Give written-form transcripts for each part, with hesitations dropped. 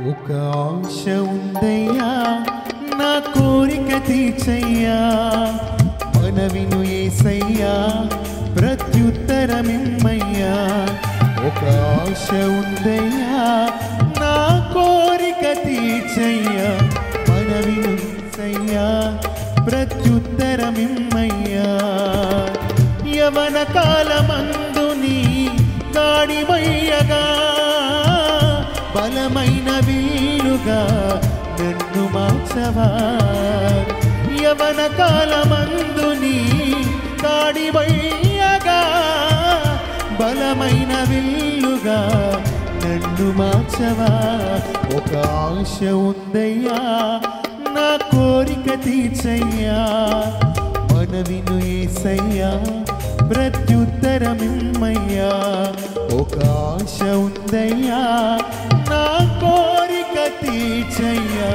ఒక ఆశ ఉందయ్యా నా కోరిక తీర్చయ్యా మనవిను యేసయ్యా ప్రత్యుత్తరమిమ్మయ్యా ఒక ఆశ ఉందయ్యా నా కోరిక తీర్చయ్యా మనవిను యేసయ్యా ప్రత్యుత్తరమిమ్మయ్యా యవన కాలమందు నీ గాడిమయ్యగా బలమైన వీలుగా నన్ను మార్చవా యవన కాలమందు నీ గాడిమయ్యగా బలమైన వీలుగా నన్ను మార్చవా ఒక ఆశ ఉందయ్యా నా కోరిక తీర్చయ్యా మనవిను యేసయ్యా ప్రత్యుత్తరమిమ్మయ్యా ఒక ఆశ ఉందయ్యా నా కోరిక తీర్చయ్యా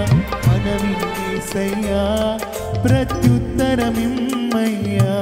మనవిను యేసయ్యా ప్రత్యుత్తరమిమ్మయ్యా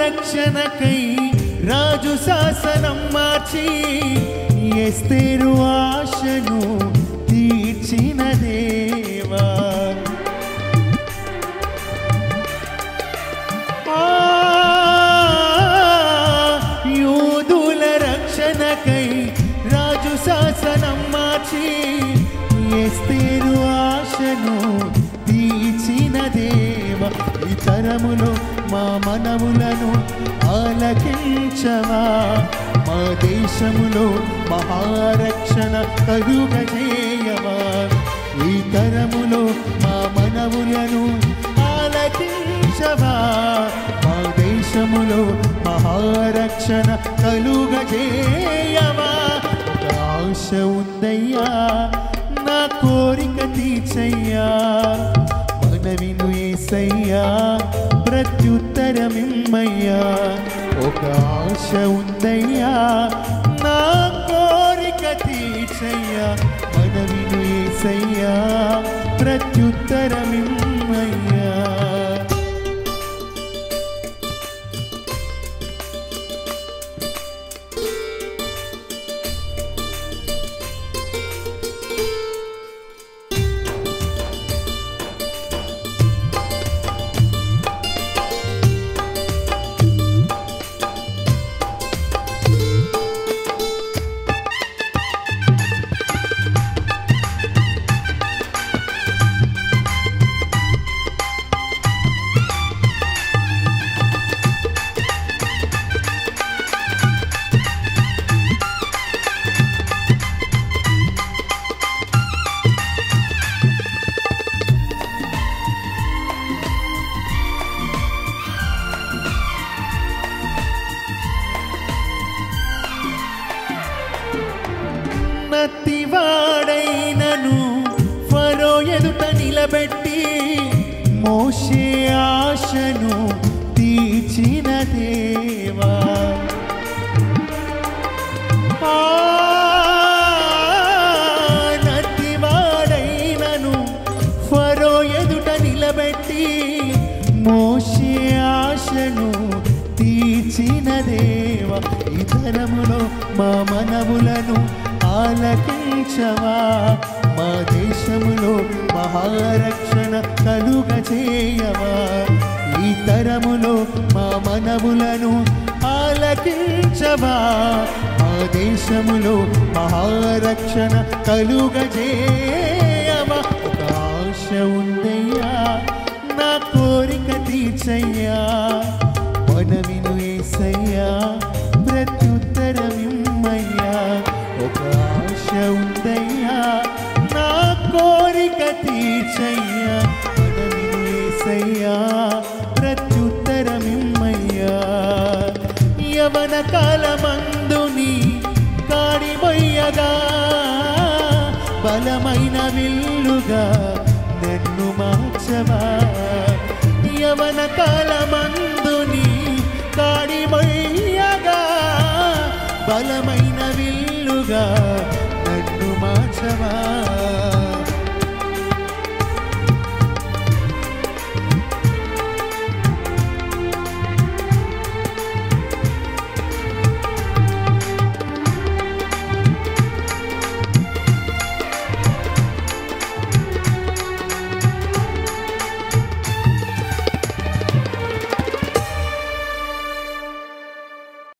రక్షణకై రాజు శాసనం మార్చి ఎస్తేరు ఆశను తీర్చిన దేవా యూదుల రక్షణకై రాజు శాసనం మార్చి ఎస్తేరు ఆశను తీర్చిన దేవా ఈ తరములో మా మనవులను ఆలకించవా మా దేశములో మహారక్షణ కలుగజేయవా ఈ తరములో మా మనవులను ఆలకించవా మా దేశములో మహారక్షణ కలుగజేయవా ఒక ఆశ ఉందయ్యా నా కోరిక తీర్చయ్యా మనవిను యేసయ్యా ప్రత్యుత్తరమిమ్మయ్యా ఒక ఆశ ఉందయ్యా నా కోరిక తీర్చయ్యా మనవిను యేసయ్యా ప్రత్యుత్తరమిమ్మయ్యా నత్తివాడైనను ఫరో ఎదుట నిలబెట్టి మోషే ఆశను తీర్చిన దేవా నత్తివాడైనను ఫరో ఎదుట నిలబెట్టి మోషే ఆశను తీర్చిన దేవా ఈ తరములో మా మనవులను ఆలకించవా మా దేశములో మహారక్షణ కలుగజేయవా ఈ తరములో మా మనవులను ఆలకించవా మా దేశములో మహారక్షణ కలుగజేయవా ఒక ఆశ ఉందయ్యా తీర్చయ్యా మనవిను యేసయ్యా ప్రత్యుత్తరమిమ్మయ్యా ఒక ఆశ ఉందయ్యా నా కోరిక తీర్చయ్యా మనవిను యేసయ్యా ప్రత్యుత్తరమిమ్మయ్యా యవన కాలమందు నీ కాడి మొయ్యగా బలమైన విల్లుగా నన్ను మార్చవా యవన కాలమందు నీ కాడి